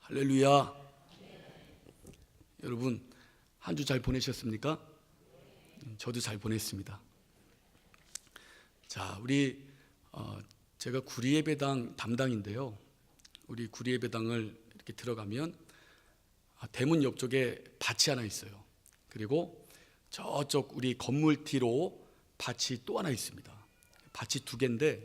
할렐루야. 여러분 한 주 잘 보내셨습니까? 저도 잘 보냈습니다. 자, 우리 제가 구리예배당 담당인데요. 우리 구리예배당을 이렇게 들어가면 대문 옆쪽에 밭이 하나 있어요. 그리고 저쪽 우리 건물 뒤로 밭이 또 하나 있습니다. 밭이 두 개인데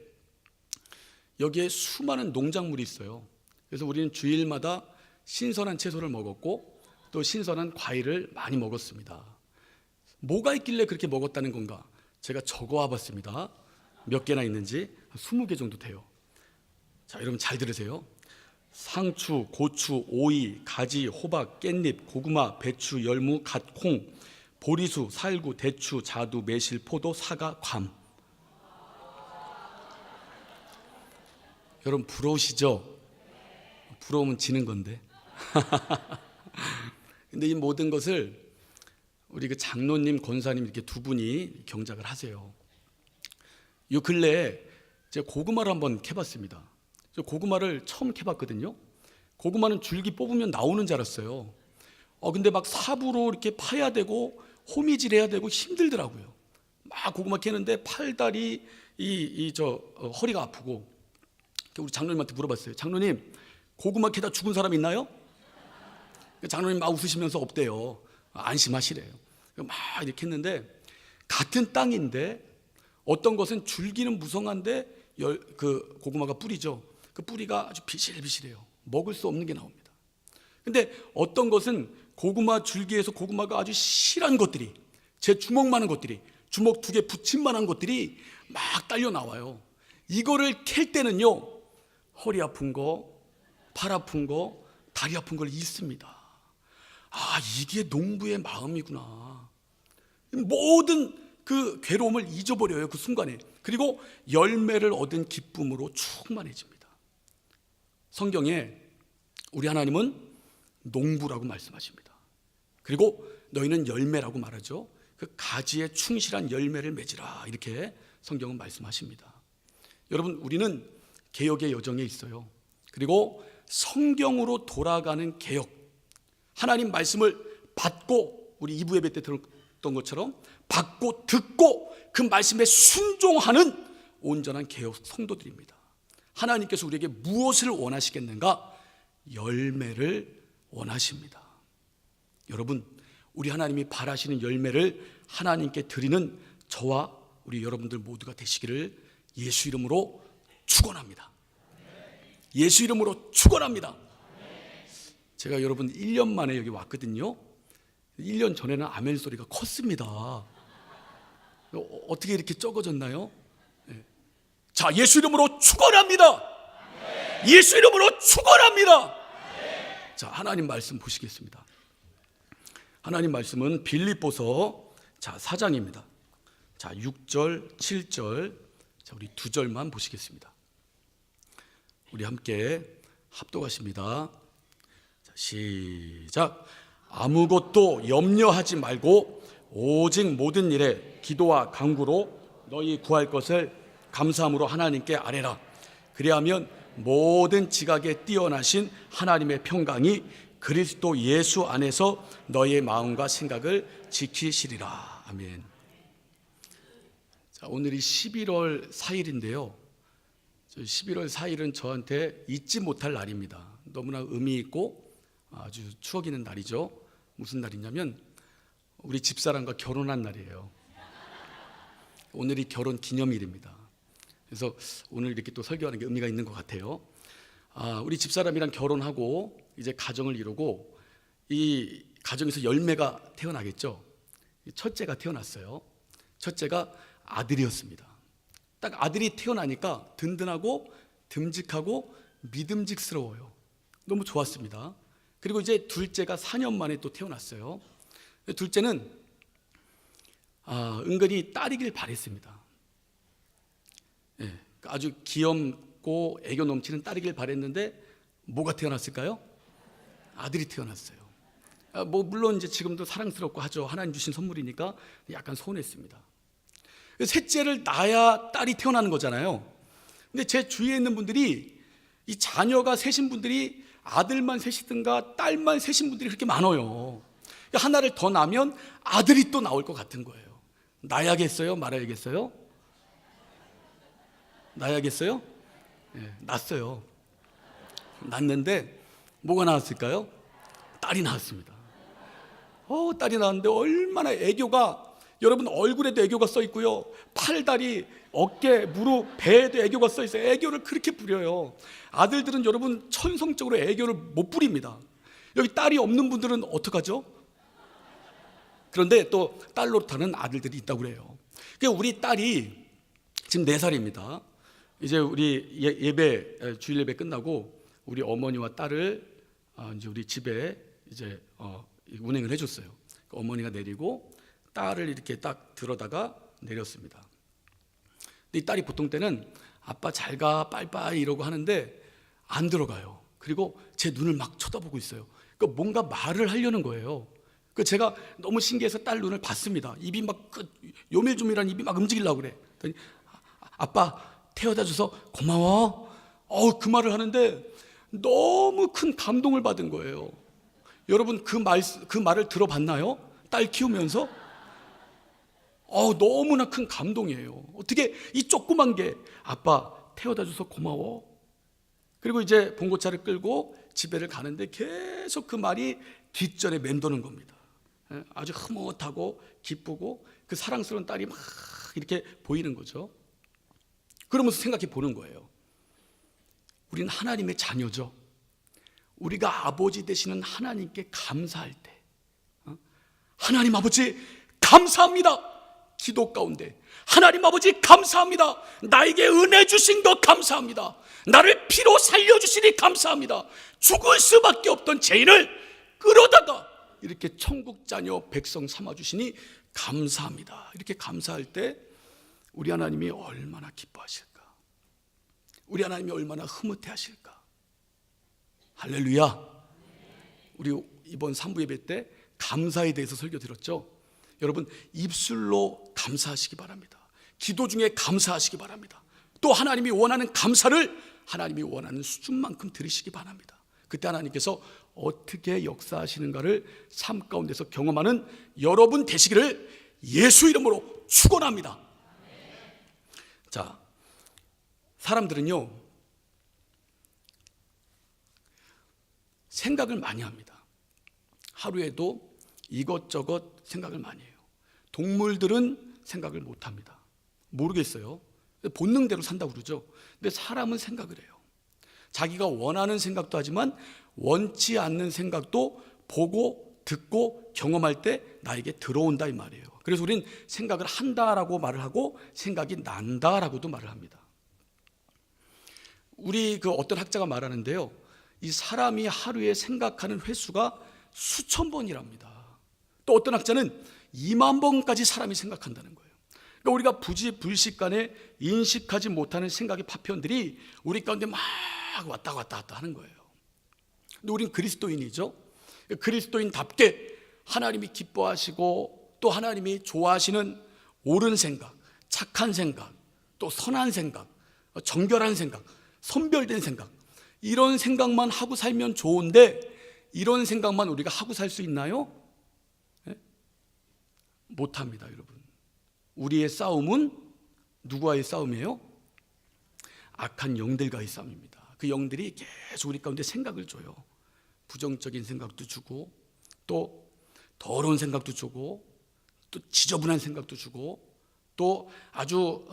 여기에 수많은 농작물이 있어요. 그래서 우리는 주일마다 신선한 채소를 먹었고 또 신선한 과일을 많이 먹었습니다. 뭐가 있길래 그렇게 먹었다는 건가? 제가 적어와 봤습니다. 몇 개나 있는지 20개 정도 돼요. 자, 여러분 잘 들으세요. 상추, 고추, 오이, 가지, 호박, 깻잎, 고구마, 배추, 열무, 갓, 콩, 보리수, 살구, 대추, 자두, 매실, 포도, 사과, 괌. 여러분 부러우시죠? 부러우면 지는 건데. 근데 이 모든 것을 우리 그 장로님, 권사님 이렇게 두 분이 경작을 하세요. 요 근래에 제가 고구마를 한번 캐봤습니다. 고구마를 처음 캐봤거든요. 고구마는 줄기 뽑으면 나오는 줄 알았어요. 근데 막 삽으로 이렇게 파야 되고 호미질 해야 되고 힘들더라고요. 막 고구마 캐는데 팔다리 허리가 아프고. 우리 장로님한테 물어봤어요. 장로님, 고구마 캐다 죽은 사람 있나요? 장로님 막 웃으시면서 없대요. 안심하시래요. 막 이렇게 했는데 같은 땅인데 어떤 것은 줄기는 무성한데 그 고구마가 뿌리죠. 그 뿌리가 아주 비실비실해요. 먹을 수 없는 게 나옵니다. 근데 어떤 것은 고구마 줄기에서 고구마가 아주 실한 것들이, 제 주먹만한 것들이, 주먹 2개 붙임만한 것들이 막 딸려 나와요. 이거를 캘 때는요, 허리 아픈 거, 팔 아픈 거, 다리 아픈 걸 잊습니다. 이게 농부의 마음이구나. 모든 그 괴로움을 잊어버려요, 그 순간에. 그리고 열매를 얻은 기쁨으로 충만해집니다. 성경에 우리 하나님은 농부라고 말씀하십니다. 그리고 너희는 열매라고 말하죠. 그 가지에 충실한 열매를 맺으라, 이렇게 성경은 말씀하십니다. 여러분, 우리는 개혁의 여정에 있어요. 그리고 성경으로 돌아가는 개혁, 하나님 말씀을 받고, 우리 2부 예배 때 들었던 것처럼 받고 듣고 그 말씀에 순종하는 온전한 개혁 성도들입니다. 하나님께서 우리에게 무엇을 원하시겠는가? 열매를 원하십니다. 여러분, 우리 하나님이 바라시는 열매를 하나님께 드리는 저와 우리 여러분들 모두가 되시기를 예수 이름으로 축원합니다. 예수 이름으로 축원합니다. 제가 여러분 1년 만에 여기 왔거든요. 1년 전에는 아멘 소리가 컸습니다. 어떻게 이렇게 적어졌나요? 자, 예수 이름으로 축원합니다. 예수 이름으로 축원합니다. 자, 하나님 말씀 보시겠습니다. 하나님 말씀은 빌립보서 4장입니다. 자, 6절, 7절. 자, 우리 2절만 보시겠습니다. 우리 함께 합독하십니다. 자, 시작. 아무것도 염려하지 말고 오직 모든 일에 기도와 간구로 너희 구할 것을 감사함으로 하나님께 아뢰라. 그리하면 모든 지각에 뛰어나신 하나님의 평강이 그리스도 예수 안에서 너희의 마음과 생각을 지키시리라. 아멘. 자, 오늘이 11월 4일인데요. 11월 4일은 저한테 잊지 못할 날입니다. 너무나 의미 있고 아주 추억 있는 날이죠. 무슨 날이냐면 우리 집사람과 결혼한 날이에요. 오늘이 결혼 기념일입니다. 그래서 오늘 이렇게 또 설교하는 게 의미가 있는 것 같아요. 우리 집사람이랑 결혼하고 이제 가정을 이루고 이 가정에서 열매가 태어나겠죠. 첫째가 태어났어요. 첫째가 아들이었습니다. 딱 아들이 태어나니까 든든하고 듬직하고 믿음직스러워요. 너무 좋았습니다. 그리고 이제 둘째가 4년 만에 또 태어났어요. 둘째는 은근히 딸이길 바랬습니다. 아주 귀엽고 애교 넘치는 딸이길 바랬는데 뭐가 태어났을까요? 아들이 태어났어요. 물론 이제 지금도 사랑스럽고 하죠. 하나님 주신 선물이니까 약간 서운했습니다. 셋째를 낳아야 딸이 태어나는 거잖아요. 근데 제 주위에 있는 분들이 이 자녀가 셋인 분들이 아들만 셋이든가 딸만 셋인 분들이 그렇게 많아요. 하나를 더 낳으면 아들이 또 나올 것 같은 거예요. 낳아야겠어요? 말아야겠어요? 낳아야겠어요? 네, 낳았어요. 낳았는데 뭐가 나왔을까요? 딸이 나왔습니다. 딸이 나왔는데 얼마나 애교가, 여러분 얼굴에도 애교가 써 있고요, 팔다리, 어깨, 무릎, 배에도 애교가 써 있어요. 애교를 그렇게 부려요. 아들들은 여러분 천성적으로 애교를 못 부립니다. 여기 딸이 없는 분들은 어떡하죠? 그런데 또 딸 노릇하는 아들들이 있다고 그래요. 그러니까 우리 딸이 지금 4살입니다. 이제 우리 예배, 주일 예배 끝나고 우리 어머니와 딸을 이제 우리 집에 이제 운행을 해줬어요. 어머니가 내리고 딸을 이렇게 딱 들어다가 내렸습니다. 근데 이 딸이 보통 때는 아빠 잘 가, 빠이빠이 이러고 하는데 안 들어가요. 그리고 제 눈을 막 쳐다보고 있어요. 그러니까 뭔가 말을 하려는 거예요. 그 제가 너무 신기해서 딸 눈을 봤습니다. 입이 막 요밀조밀한 입이 막 움직이려고 그래. 그랬더니 아빠 태워다 줘서 고마워. 그 말을 하는데 너무 큰 감동을 받은 거예요. 여러분 그 말을 들어봤나요? 딸 키우면서? 너무나 큰 감동이에요. 어떻게 이 조그만 게 아빠 태워다 줘서 고마워. 그리고 이제 봉고차를 끌고 집에를 가는데 계속 그 말이 뒷전에 맴도는 겁니다. 아주 흐뭇하고 기쁘고 그 사랑스러운 딸이 막 이렇게 보이는 거죠. 그러면서 생각해 보는 거예요. 우리는 하나님의 자녀죠. 우리가 아버지 되시는 하나님께 감사할 때, 하나님 아버지 감사합니다. 기도 가운데 하나님 아버지 감사합니다. 나에게 은혜 주신 것 감사합니다. 나를 피로 살려주시니 감사합니다. 죽을 수밖에 없던 죄인을 끌어다가 이렇게 천국 자녀 백성 삼아주시니 감사합니다. 이렇게 감사할 때 우리 하나님이 얼마나 기뻐하실까? 우리 하나님이 얼마나 흐뭇해 하실까? 할렐루야. 우리 이번 3부 예배 때 감사에 대해서 설교 들었죠? 여러분 입술로 감사하시기 바랍니다. 기도 중에 감사하시기 바랍니다. 또 하나님이 원하는 감사를 하나님이 원하는 수준만큼 드리시기 바랍니다. 그때 하나님께서 어떻게 역사하시는가를 삶 가운데서 경험하는 여러분 되시기를 예수 이름으로 축원합니다. 자, 사람들은요 생각을 많이 합니다. 하루에도 이것저것 생각을 많이 해요. 동물들은 생각을 못 합니다. 모르겠어요. 본능대로 산다고 그러죠. 근데 사람은 생각을 해요. 자기가 원하는 생각도 하지만 원치 않는 생각도 보고 듣고 경험할 때 나에게 들어온다 이 말이에요. 그래서 우리는 생각을 한다라고 말을 하고 생각이 난다라고도 말을 합니다. 우리 어떤 학자가 말하는데요, 이 사람이 하루에 생각하는 횟수가 수천 번이랍니다. 또 어떤 학자는 2만 번까지 사람이 생각한다는 거예요. 그러니까 우리가 부지불식간에 인식하지 못하는 생각의 파편들이 우리 가운데 막 왔다 갔다 하는 거예요. 근데 우린 그리스도인이죠. 그리스도인답게 하나님이 기뻐하시고 또 하나님이 좋아하시는 옳은 생각, 착한 생각, 또 선한 생각, 정결한 생각, 선별된 생각, 이런 생각만 하고 살면 좋은데 이런 생각만 우리가 하고 살 수 있나요? 못합니다, 여러분. 우리의 싸움은 누구와의 싸움이에요? 악한 영들과의 싸움입니다. 그 영들이 계속 우리 가운데 생각을 줘요. 부정적인 생각도 주고 또 더러운 생각도 주고 또 지저분한 생각도 주고 또 아주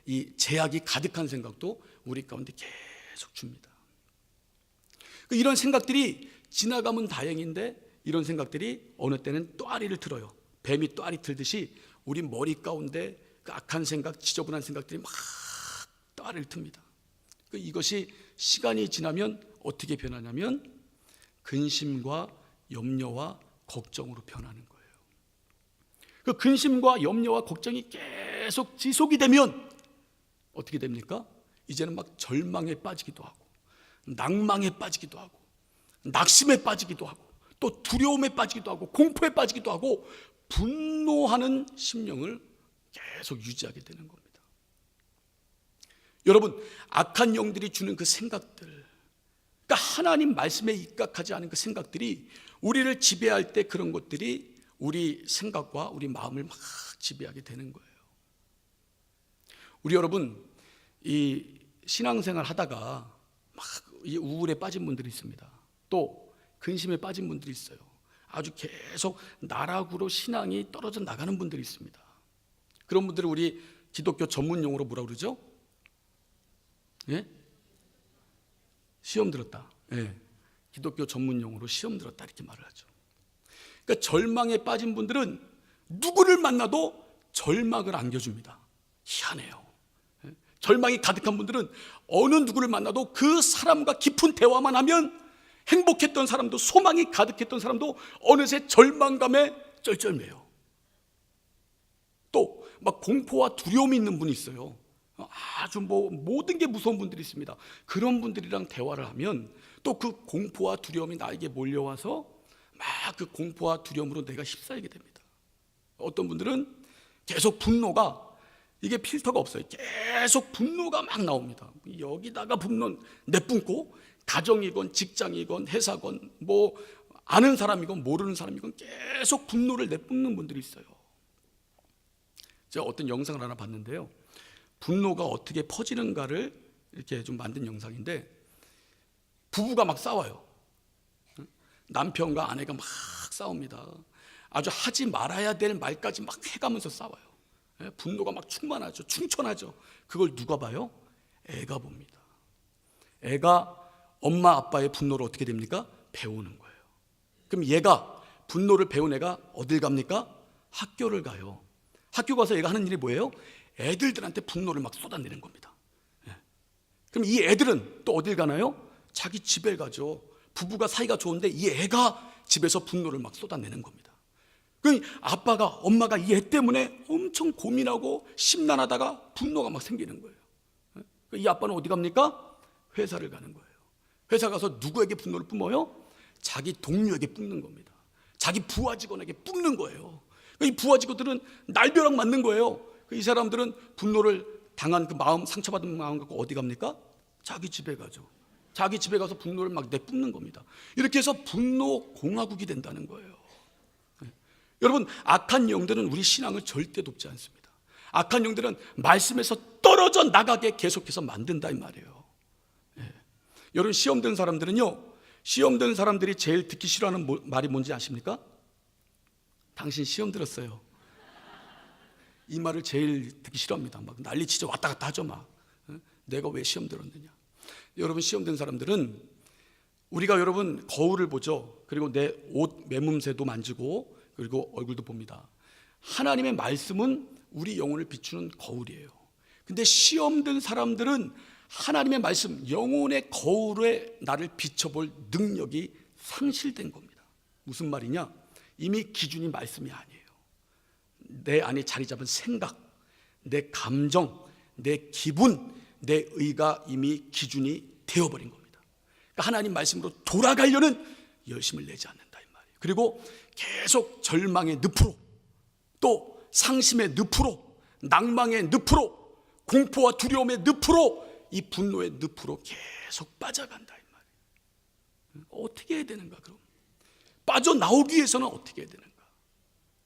이 제약이 가득한 생각도 우리 가운데 계속 줍니다. 이런 생각들이 지나가면 다행인데 이런 생각들이 어느 때는 또아리를 틀어요. 뱀이 또아리 틀듯이 우리 머리 가운데 그 악한 생각, 지저분한 생각들이 막 또아리를 틉니다. 이것이 시간이 지나면 어떻게 변하냐면 근심과 염려와 걱정으로 변하는 거예요. 그 근심과 염려와 걱정이 계속 지속이 되면 어떻게 됩니까? 이제는 막 절망에 빠지기도 하고 낭망에 빠지기도 하고 낙심에 빠지기도 하고 또 두려움에 빠지기도 하고 공포에 빠지기도 하고 분노하는 심령을 계속 유지하게 되는 겁니다. 여러분, 악한 영들이 주는 그 생각들, 그러니까 하나님 말씀에 입각하지 않은 그 생각들이 우리를 지배할 때 그런 것들이 우리 생각과 우리 마음을 막 지배하게 되는 거예요. 우리 여러분, 이 신앙생활 하다가 막 이 우울에 빠진 분들이 있습니다. 또 근심에 빠진 분들이 있어요. 아주 계속 나락으로 신앙이 떨어져 나가는 분들이 있습니다. 그런 분들을 우리 기독교 전문 용어로 뭐라 그러죠? 예? 시험 들었다. 예. 기독교 전문 용어로 시험 들었다 이렇게 말을 하죠. 그러니까 절망에 빠진 분들은 누구를 만나도 절망을 안겨줍니다. 희한해요. 예. 절망이 가득한 분들은 어느 누구를 만나도 그 사람과 깊은 대화만 하면 행복했던 사람도, 소망이 가득했던 사람도 어느새 절망감에 쩔쩔매요. 또 막 공포와 두려움이 있는 분이 있어요. 아주 모든 게 무서운 분들이 있습니다. 그런 분들이랑 대화를 하면 또 그 공포와 두려움이 나에게 몰려와서 막 그 공포와 두려움으로 내가 휩싸이게 됩니다. 어떤 분들은 계속 분노가, 이게 필터가 없어요. 계속 분노가 막 나옵니다. 여기다가 분노 내뿜고, 가정이건 직장이건 회사건 뭐 아는 사람이건 모르는 사람이건 계속 분노를 내뿜는 분들이 있어요. 제가 어떤 영상을 하나 봤는데요, 분노가 어떻게 퍼지는가를 이렇게 좀 만든 영상인데, 부부가 막 싸워요. 남편과 아내가 막 싸웁니다. 아주 하지 말아야 될 말까지 막 해가면서 싸워요. 분노가 막 충만하죠. 충천하죠. 그걸 누가 봐요? 애가 봅니다. 애가 엄마 아빠의 분노를 어떻게 됩니까? 배우는 거예요. 그럼 얘가, 분노를 배운 애가 어딜 갑니까? 학교를 가요. 학교 가서 얘가 하는 일이 뭐예요? 애들한테 분노를 막 쏟아내는 겁니다. 그럼 이 애들은 또 어딜 가나요? 자기 집에 가죠. 부부가 사이가 좋은데 이 애가 집에서 분노를 막 쏟아내는 겁니다. 그러니까 아빠가, 엄마가 이 애 때문에 엄청 고민하고 심란하다가 분노가 막 생기는 거예요. 이 아빠는 어디 갑니까? 회사를 가는 거예요. 회사 가서 누구에게 분노를 뿜어요? 자기 동료에게 뿜는 겁니다. 자기 부하 직원에게 뿜는 거예요. 이 부하 직원들은 날벼락 맞는 거예요. 이 사람들은 분노를 당한 그 마음, 상처받은 마음 갖고 어디 갑니까? 자기 집에 가죠. 자기 집에 가서 분노를 막 내뿜는 겁니다. 이렇게 해서 분노 공화국이 된다는 거예요. 여러분, 악한 영들은 우리 신앙을 절대 돕지 않습니다. 악한 영들은 말씀에서 떨어져 나가게 계속해서 만든다 이 말이에요. 여러분, 시험 든 사람들은요, 시험 든 사람들이 제일 듣기 싫어하는 말이 뭔지 아십니까? 당신 시험 들었어요. 이 말을 제일 듣기 싫어합니다. 막 난리치죠. 왔다 갔다 하죠. 막 내가 왜 시험 들었느냐. 여러분, 시험 든 사람들은, 우리가 여러분 거울을 보죠. 그리고 내 옷 매문새도 만지고, 그리고 얼굴도 봅니다. 하나님의 말씀은 우리 영혼을 비추는 거울이에요. 근데 시험 든 사람들은 하나님의 말씀, 영혼의 거울에 나를 비춰볼 능력이 상실된 겁니다. 무슨 말이냐? 이미 기준이 말씀이 아니에요. 내 안에 자리 잡은 생각, 내 감정, 내 기분, 내 의가 이미 기준이 되어버린 겁니다. 그러니까 하나님 말씀으로 돌아가려는 열심을 내지 않는다 이 말이에요. 그리고 계속 절망의 늪으로, 또 상심의 늪으로, 낭망의 늪으로, 공포와 두려움의 늪으로, 이 분노의 늪으로 계속 빠져간다 이 말이에요. 어떻게 해야 되는가? 그럼 빠져나오기 위해서는 어떻게 해야 되는가?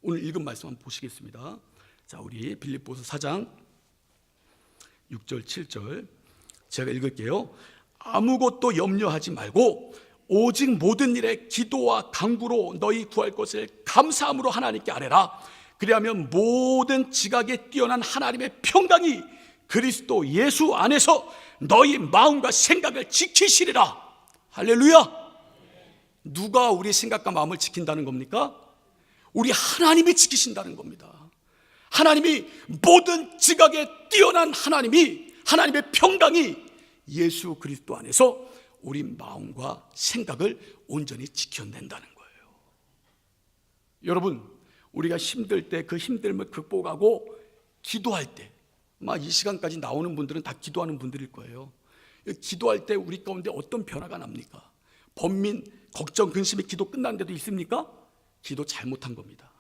오늘 읽은 말씀 한번 보시겠습니다. 자, 우리 빌립보서 4장 6절 7절 제가 읽을게요. 아무것도 염려하지 말고 오직 모든 일에 기도와 간구로 너희 구할 것을 감사함으로 하나님께 아뢰라. 그리하면 모든 지각에 뛰어난 하나님의 평강이 그리스도 예수 안에서 너희 마음과 생각을 지키시리라. 할렐루야. 누가 우리 생각과 마음을 지킨다는 겁니까? 우리 하나님이 지키신다는 겁니다. 하나님이, 모든 지각에 뛰어난 하나님이, 하나님의 평강이 예수 그리스도 안에서 우리 마음과 생각을 온전히 지켜낸다는 거예요. 여러분, 우리가 힘들 때 그 힘듦을 극복하고 기도할 때, 막 이 시간까지 나오는 분들은 다 기도하는 분들일 거예요. 기도할 때 우리 가운데 어떤 변화가 납니까? 번민, 걱정, 근심의 기도 끝난 데도 있습니까? 기도 잘못한 겁니다.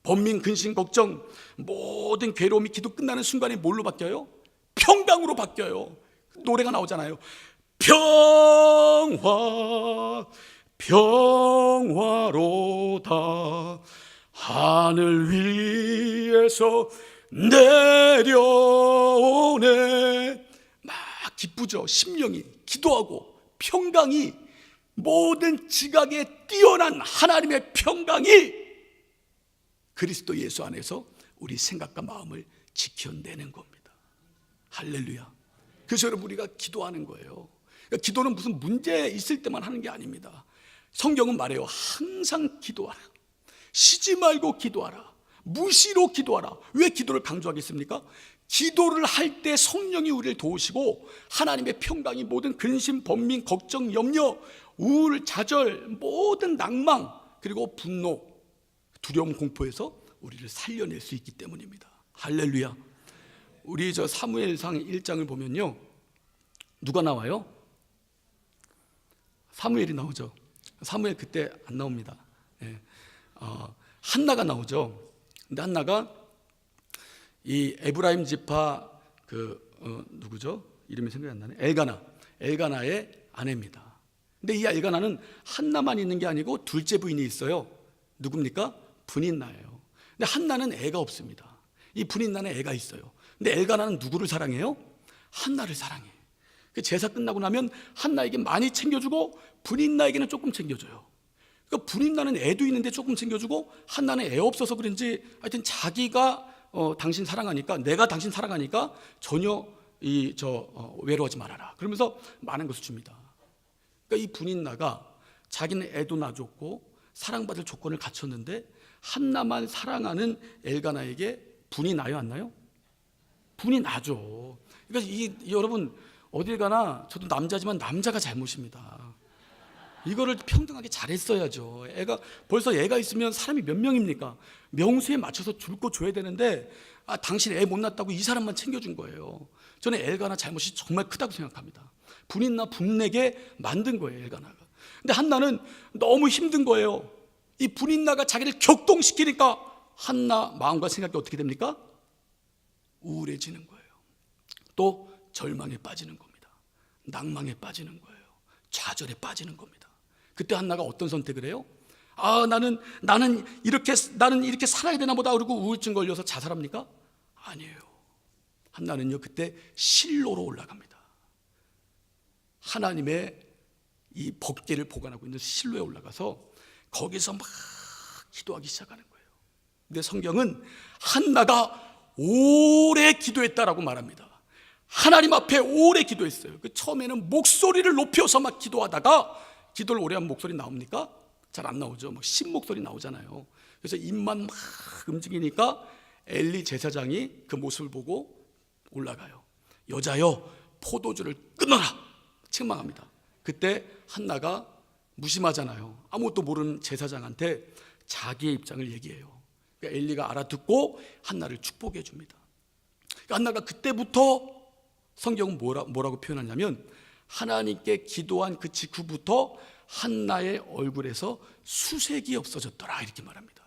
번민, 근심, 걱정, 모든 괴로움이 기도 끝나는 순간에 뭘로 바뀌어요? 평강으로 바뀌어요. 노래가 나오잖아요. 평화로다. 하늘 위에서 내려오네. 막 기쁘죠. 심령이 기도하고 평강이, 모든 지각에 뛰어난 하나님의 평강이 그리스도 예수 안에서 우리 생각과 마음을 지켜내는 겁니다. 할렐루야. 그래서 여러분, 우리가 기도하는 거예요. 그러니까 기도는 무슨 문제 있을 때만 하는 게 아닙니다. 성경은 말해요. 항상 기도하라. 쉬지 말고 기도하라. 무시로 기도하라. 왜 기도를 강조하겠습니까? 기도를 할 때 성령이 우리를 도우시고 하나님의 평강이 모든 근심, 번민, 걱정, 염려, 우울, 좌절, 모든 낭망, 그리고 분노, 두려움, 공포에서 우리를 살려낼 수 있기 때문입니다. 할렐루야. 우리 사무엘상 1장을 보면요, 누가 나와요? 사무엘이 나오죠. 사무엘 그때 안 나옵니다. 예. 한나가 나오죠. 근데 한나가 이 에브라임 지파 누구죠? 이름이 생각이 안 나네. 엘가나의 아내입니다. 근데 이 엘가나는 한나만 있는 게 아니고 둘째 부인이 있어요. 누굽니까? 분인나예요. 근데 한나는 애가 없습니다. 이 분인나는 애가 있어요. 근데 엘가나는 누구를 사랑해요? 한나를 사랑해. 그 제사 끝나고 나면 한나에게 많이 챙겨주고 분인나에게는 조금 챙겨줘요. 그러니까 분인나는 애도 있는데 조금 챙겨주고 한나는 애 없어서 그런지 하여튼 자기가 당신 사랑하니까, 내가 당신 사랑하니까 전혀 외로워하지 말아라. 그러면서 많은 것을 줍니다. 그러니까 이 분인나가 자기는 애도 낳아줬고 사랑받을 조건을 갖췄는데 한나만 사랑하는 엘가나에게 분이 나요, 안 나요? 분이 나죠. 그러니까 여러분, 어딜 가나 저도 남자지만 남자가 잘못입니다. 이거를 평등하게 잘했어야죠. 벌써 애가 있으면 사람이 몇 명입니까? 명수에 맞춰서 줄 거 줘야 되는데 당신 애 못 낳았다고 이 사람만 챙겨준 거예요. 저는 엘가나 잘못이 정말 크다고 생각합니다. 분인나 분내게 만든 거예요, 엘가나가. 근데 한나는 너무 힘든 거예요. 이 분인나가 자기를 격동시키니까 한나 마음과 생각이 어떻게 됩니까? 우울해지는 거예요. 또 절망에 빠지는 겁니다. 낭망에 빠지는 거예요. 좌절에 빠지는 겁니다. 그때 한나가 어떤 선택을 해요? 나는 이렇게 살아야 되나 보다 그러고 우울증 걸려서 자살합니까? 아니에요. 한나는요, 그때 실로로 올라갑니다. 하나님의 이 법궤를 보관하고 있는 실로에 올라가서 거기서 막 기도하기 시작하는 거예요. 근데 성경은 한나가 오래 기도했다라고 말합니다. 하나님 앞에 오래 기도했어요. 처음에는 목소리를 높여서 막 기도하다가, 기도를 오래 하면 목소리 나옵니까? 잘 안 나오죠. 막 신목소리 나오잖아요. 그래서 입만 막 움직이니까 엘리 제사장이 그 모습을 보고 올라가요. 여자여, 포도주를 끊어라, 책망합니다. 그때 한나가 무심하잖아요. 아무것도 모르는 제사장한테 자기의 입장을 얘기해요. 그러니까 엘리가 알아듣고 한나를 축복해 줍니다. 그러니까 한나가 그때부터, 성경은 뭐라고 표현하냐면, 하나님께 기도한 그 직후부터 한나의 얼굴에서 수색이 없어졌더라, 이렇게 말합니다.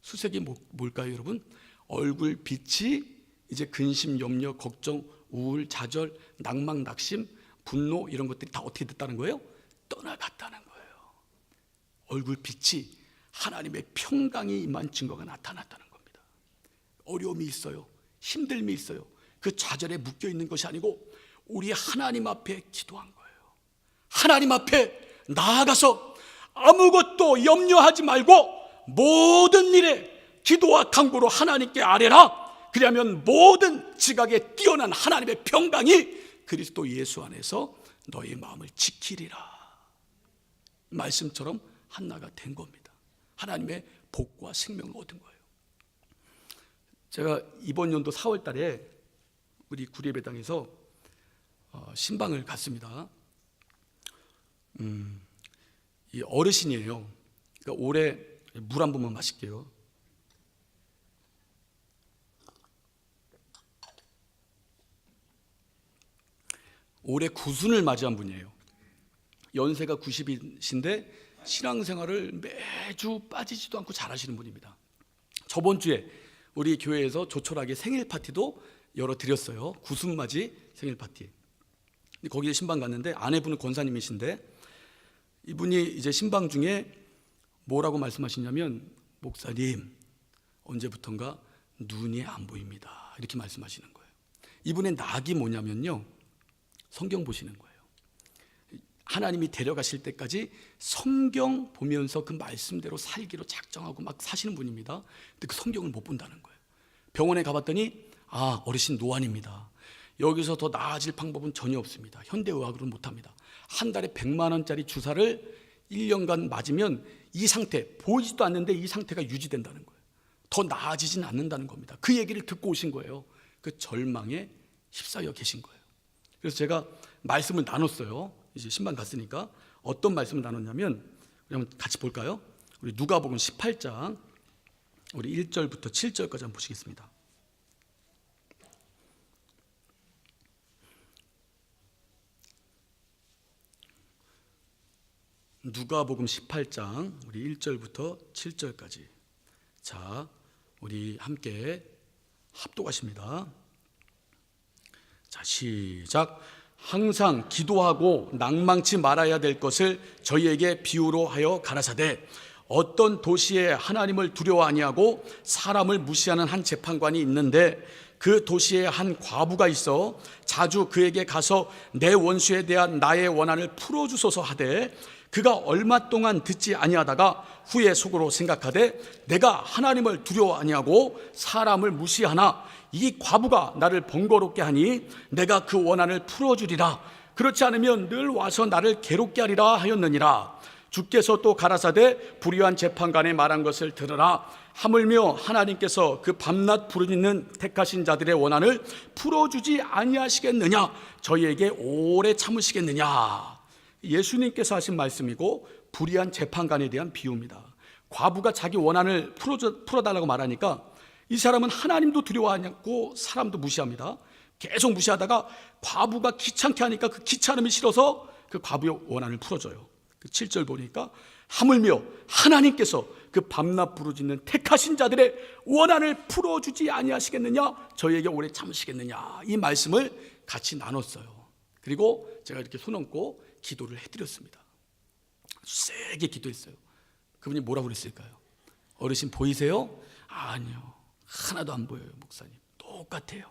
수색이 뭘까요, 여러분? 얼굴 빛이 이제 근심, 염려, 걱정, 우울, 좌절, 낭망, 낙심, 분노, 이런 것들이 다 어떻게 됐다는 거예요? 떠나갔다는 거예요. 얼굴 빛이, 하나님의 평강이 임한 증거가 나타났다는 겁니다. 어려움이 있어요. 힘듦이 있어요. 그 좌절에 묶여 있는 것이 아니고 우리 하나님 앞에 기도한 거예요. 하나님 앞에 나아가서 아무것도 염려하지 말고 모든 일에 기도와 간구로 하나님께 아뢰라. 그러면 모든 지각에 뛰어난 하나님의 평강이 그리스도 예수 안에서 너의 마음을 지키리라. 말씀처럼 한나가 된 겁니다. 하나님의 복과 생명을 얻은 거예요. 제가 이번 연도 4월 달에 우리 구리예배당에서 신방을 갔습니다. 이 어르신이에요. 그러니까 올해 물 한 번만 마실게요. 올해 구순을 맞이한 분이에요. 연세가 90이신데 신앙생활을 매주 빠지지도 않고 잘하시는 분입니다. 저번 주에 우리 교회에서 조촐하게 생일 파티도 열어드렸어요. 구순맞이 생일 파티. 거기에 신방 갔는데 아내분은 권사님이신데 이분이 이제 신방 중에 뭐라고 말씀하시냐면 목사님 언제부턴가 눈이 안 보입니다 이렇게 말씀하시는 거예요. 이분의 낙이 뭐냐면요 성경 보시는 거예요. 하나님이 데려가실 때까지 성경 보면서 그 말씀대로 살기로 작정하고 막 사시는 분입니다. 근데 그 성경을 못 본다는 거예요. 병원에 가봤더니 어르신 노안입니다. 여기서 더 나아질 방법은 전혀 없습니다. 현대의학으로는 못합니다. 한 달에 100만 원짜리 주사를 1년간 맞으면 이 상태, 보이지도 않는데 이 상태가 유지된다는 거예요. 더 나아지진 않는다는 겁니다. 그 얘기를 듣고 오신 거예요. 그 절망에 휩싸여 계신 거예요. 그래서 제가 말씀을 나눴어요. 이제 신방 갔으니까 어떤 말씀을 나눴냐면 우리 한번 같이 볼까요? 우리 누가복음 18장 우리 1절부터 7절까지 한번 보시겠습니다. 누가복음 18장 우리 1절부터 7절까지. 자, 우리 함께 합독하십니다. 자, 시작. 항상 기도하고 낭망치 말아야 될 것을 저희에게 비유로 하여 가라사대 어떤 도시에 하나님을 두려워 아니하고 사람을 무시하는 한 재판관이 있는데 그 도시에 한 과부가 있어 자주 그에게 가서 내 원수에 대한 나의 원한을 풀어주소서 하되 그가 얼마 동안 듣지 아니하다가 후에 속으로 생각하되 내가 하나님을 두려워 아니하고 사람을 무시하나 이 과부가 나를 번거롭게 하니 내가 그 원한을 풀어주리라. 그렇지 않으면 늘 와서 나를 괴롭게 하리라 하였느니라. 주께서 또 가라사대 불의한 재판관의 말한 것을 들으라. 하물며 하나님께서 그 밤낮 부르짖는 택하신 자들의 원한을 풀어주지 아니하시겠느냐. 저희에게 오래 참으시겠느냐. 예수님께서 하신 말씀이고 불의한 재판관에 대한 비유입니다. 과부가 자기 원한을 풀어달라고 말하니까 이 사람은 하나님도 두려워하지 않고 사람도 무시합니다. 계속 무시하다가 과부가 귀찮게 하니까 그 귀찮음이 싫어서 그 과부의 원한을 풀어줘요. 그 7절 보니까 하물며 하나님께서 그 밤낮 부르짖는 택하신 자들의 원한을 풀어주지 아니하시겠느냐. 저희에게 오래 참으시겠느냐. 이 말씀을 같이 나눴어요. 그리고 제가 이렇게 손 얹고 기도를 해드렸습니다. 세게 기도했어요. 그분이 뭐라고 그랬을까요? 어르신 보이세요? 아니요, 하나도 안 보여요 목사님. 똑같아요.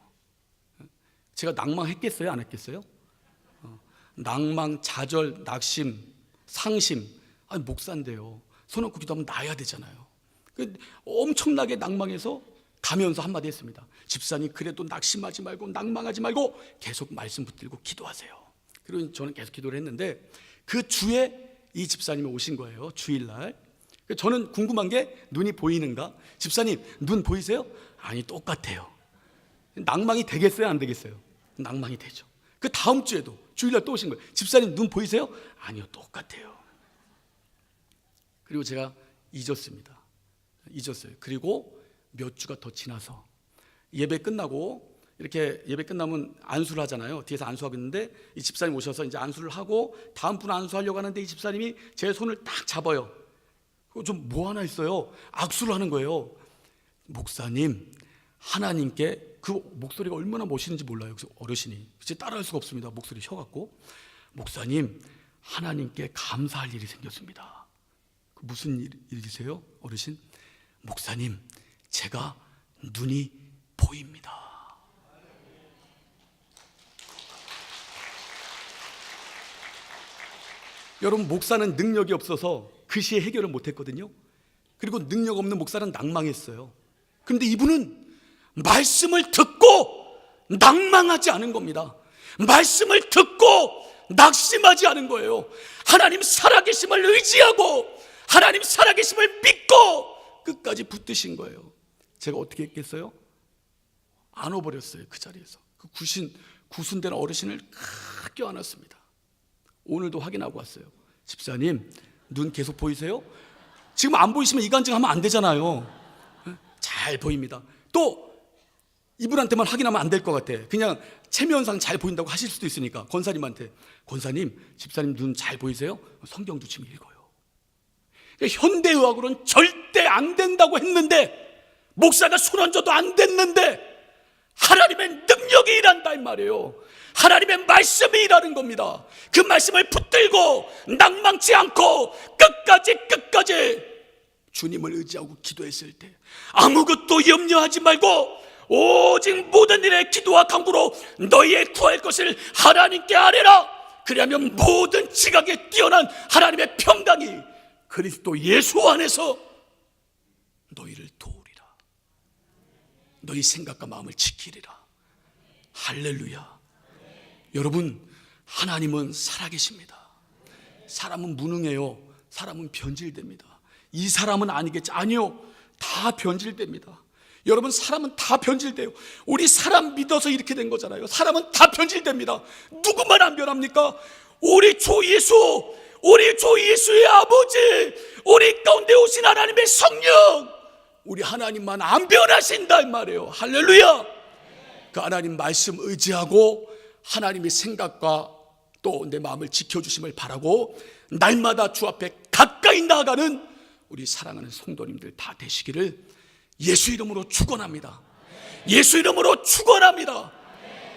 제가 낭망했겠어요? 안 했겠어요? 낭망, 좌절, 낙심, 상심. 아니 목사인데요 손 얹고 기도하면 나아야 되잖아요. 엄청나게 낭망해서 가면서 한마디 했습니다. 집사님 그래도 낙심하지 말고 낭망하지 말고 계속 말씀 붙들고 기도하세요. 그리고 저는 계속 기도를 했는데 그 주에 이 집사님이 오신 거예요. 주일날. 저는 궁금한 게 눈이 보이는가? 집사님 눈 보이세요? 아니 똑같아요. 낭망이 되겠어요? 안 되겠어요? 낭망이 되죠. 그 다음 주에도 주일날 또 오신 거예요. 집사님 눈 보이세요? 아니요 똑같아요. 그리고 제가 잊었어요. 그리고 몇 주가 더 지나서 예배 끝나고 이렇게 예배 끝나면 안수를 하잖아요. 뒤에서 안수하고 있는데 이 집사님 오셔서 이제 안수를 하고 다음 분 안수하려고 하는데 이 집사님이 제 손을 딱 잡아요. 좀 뭐 하나 있어요. 악수를 하는 거예요. 목사님 하나님께 그 목소리가 얼마나 멋있는지 몰라요. 그래서 어르신이 이제 따라할 수가 없습니다. 목소리 셔갖고 목사님 하나님께 감사할 일이 생겼습니다. 무슨 일이세요 어르신? 목사님 제가 눈이 보입니다. 여러분 목사는 능력이 없어서 그 시에 해결을 못했거든요. 그리고 능력 없는 목사는 낭망했어요. 그런데 이분은 말씀을 듣고 낭망하지 않은 겁니다. 말씀을 듣고 낙심하지 않은 거예요. 하나님 살아계심을 의지하고 하나님 살아계심을 믿고 끝까지 붙드신 거예요. 제가 어떻게 했겠어요? 안아버렸어요. 그 자리에서 그 구순된 어르신을 크게 안았습니다. 오늘도 확인하고 왔어요. 집사님 눈 계속 보이세요? 지금 안 보이시면 이간증하면 안 되잖아요. 잘 보입니다. 또 이분한테만 확인하면 안 될 것 같아. 그냥 체면상 잘 보인다고 하실 수도 있으니까 권사님한테 권사님 집사님 눈 잘 보이세요? 성경도 지금 읽어요. 현대의학으로는 절대 안 된다고 했는데 목사가 손 얹어도 안 됐는데 하나님의 능력이 일한다 이 말이에요. 하나님의 말씀이 일하는 겁니다. 그 말씀을 붙들고 낭망치 않고 끝까지 주님을 의지하고 기도했을 때 아무것도 염려하지 말고 오직 모든 일에 기도와 간구로 너희의 구할 것을 하나님께 아뢰라. 그리하면 모든 지각에 뛰어난 하나님의 평강이 그리스도 예수 안에서 너희를 도우리라. 너희 생각과 마음을 지키리라. 할렐루야. 여러분, 하나님은 살아계십니다. 사람은 무능해요. 사람은 변질됩니다. 이 사람은 아니겠지. 아니요, 다 변질됩니다. 여러분, 사람은 다 변질돼요. 우리 사람 믿어서 이렇게 된 거잖아요. 사람은 다 변질됩니다. 누구만 안 변합니까? 우리 주 예수의 아버지, 우리 가운데 오신 하나님의 성령, 우리 하나님만 안 변하신다 이 말이에요. 할렐루야. 그 하나님 말씀 의지하고 하나님의 생각과 또 내 마음을 지켜주심을 바라고 날마다 주 앞에 가까이 나아가는 우리 사랑하는 성도님들 다 되시기를 예수 이름으로 축원합니다. 예수 이름으로 축원합니다.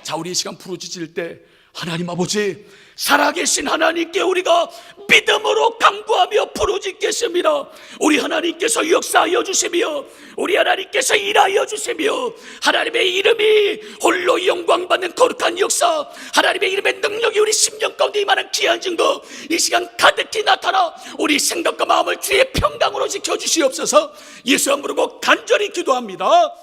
자, 우리 이 시간 부르짖을 때 하나님 아버지, 살아계신 하나님께 우리가 믿음으로 간구하며 부르짖겠습니다. 우리 하나님께서 역사하여 주시며 우리 하나님께서 일하여 주시며 하나님의 이름이 홀로 영광받는 거룩한 역사, 하나님의 이름의 능력이 우리 심령 가운데 임하는 귀한 증거 이 시간 가득히 나타나 우리 생각과 마음을 주의 평강으로 지켜주시옵소서. 예수 안 부르고 간절히 기도합니다.